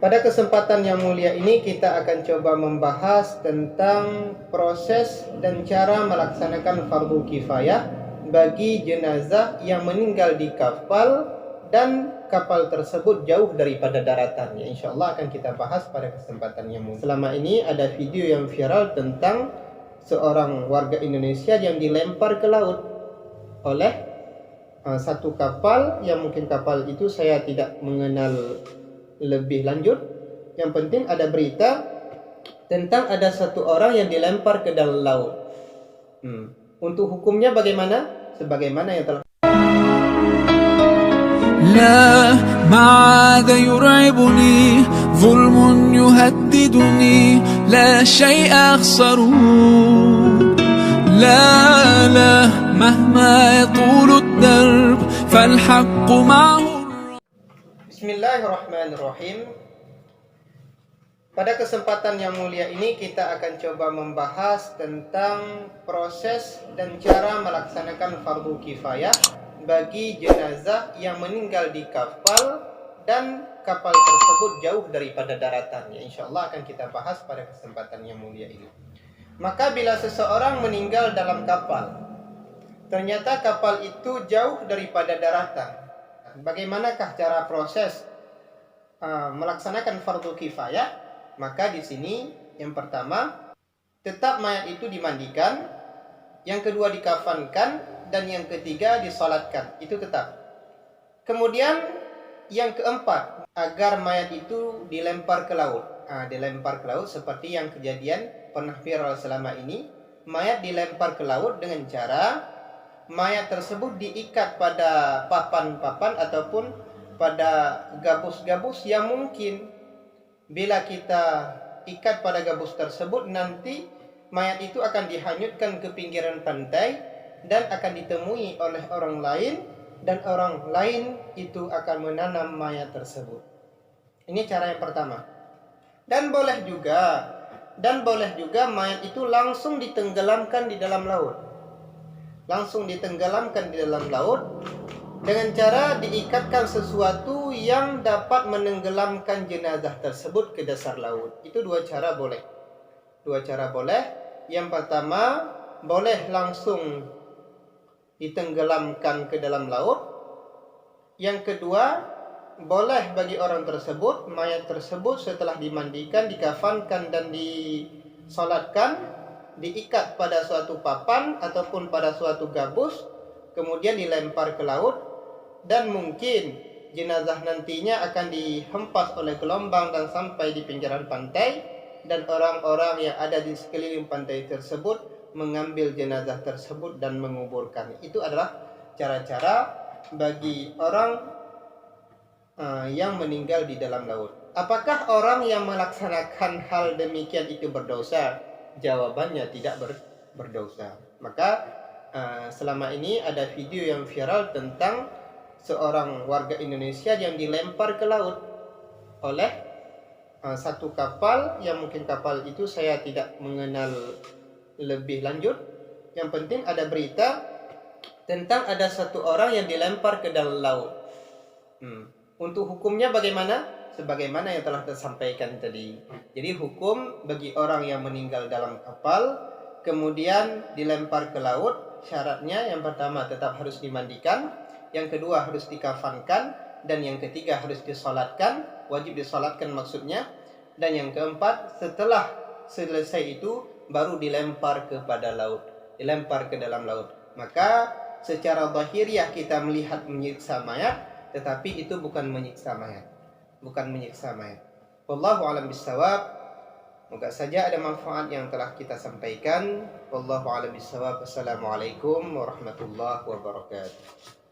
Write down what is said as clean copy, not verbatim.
Pada kesempatan yang mulia ini kita akan coba membahas tentang proses dan cara melaksanakan fardu kifayah bagi jenazah yang meninggal di kapal dan kapal tersebut jauh daripada daratan. Ya, insya Allah akan kita bahas pada kesempatan yang mulia. Selama ini ada video yang viral tentang seorang warga Indonesia yang dilempar ke laut oleh satu kapal, yang mungkin kapal itu saya tidak mengenal lebih lanjut. Yang penting ada berita tentang ada satu orang yang dilempar ke dalam laut. Untuk hukumnya bagaimana? Sebagaimana yang telah لا ما عاد يرعبني ظلم يهددني لا شيء أخسره لا مهما يطول الدرب فالحق معه. Bismillahirrahmanirrahim. Pada kesempatan yang mulia ini kita akan coba membahas tentang proses dan cara melaksanakan fardu kifayah bagi jenazah yang meninggal di kapal dan kapal tersebut jauh daripada daratan. Ya, insya Allah akan kita bahas pada kesempatan yang mulia ini. Maka bila seseorang meninggal dalam kapal, ternyata kapal itu jauh daripada daratan, bagaimanakah cara proses melaksanakan fardu kifayah? Maka di sini yang pertama, tetap mayat itu dimandikan, yang kedua dikafankan, dan yang ketiga disolatkan. Itu tetap. Kemudian yang keempat, agar mayat itu dilempar ke laut. Dilempar ke laut seperti yang kejadian pernah viral selama ini. Mayat dilempar ke laut dengan cara mayat tersebut diikat pada papan-papan ataupun pada gabus-gabus yang mungkin bila kita ikat pada gabus tersebut, nanti mayat itu akan dihanyutkan ke pinggiran pantai dan akan ditemui oleh orang lain, dan orang lain itu akan menanam mayat tersebut. Ini cara yang pertama. Dan boleh juga mayat itu langsung ditenggelamkan di dalam laut. Langsung ditenggelamkan di dalam laut dengan cara diikatkan sesuatu yang dapat menenggelamkan jenazah tersebut ke dasar laut. Itu dua cara boleh. Yang pertama, boleh langsung ditenggelamkan ke dalam laut. Yang kedua, boleh bagi orang tersebut, mayat tersebut setelah dimandikan, dikafankan dan disolatkan, diikat pada suatu papan ataupun pada suatu gabus, kemudian dilempar ke laut, dan mungkin jenazah nantinya akan dihempas oleh gelombang dan sampai di pinggiran pantai, dan orang-orang yang ada di sekeliling pantai tersebut mengambil jenazah tersebut dan menguburkan. Itu adalah cara-cara bagi orang yang meninggal di dalam laut. Apakah orang yang melaksanakan hal demikian itu berdosa? Jawabannya tidak berdosa. Maka selama ini ada video yang viral tentang seorang warga Indonesia yang dilempar ke laut oleh satu kapal, yang mungkin kapal itu saya tidak mengenal lebih lanjut. Yang penting ada berita tentang ada satu orang yang dilempar ke dalam laut. Untuk hukumnya bagaimana? Sebagaimana yang telah tersampaikan tadi. Jadi hukum bagi orang yang meninggal dalam kapal kemudian dilempar ke laut, syaratnya yang pertama tetap harus dimandikan, yang kedua harus dikafankan, dan yang ketiga harus disolatkan, wajib disolatkan maksudnya, dan yang keempat setelah selesai itu baru dilempar kepada laut, dilempar ke dalam laut. Maka secara zahiriah kita melihat menyiksa mayat, tetapi itu bukan menyiksa mayat. Wallahu a'lam bishawab. Moga saja ada manfaat yang telah kita sampaikan. Wallahu a'lam bishawab. Assalamualaikum warahmatullahi wabarakatuh.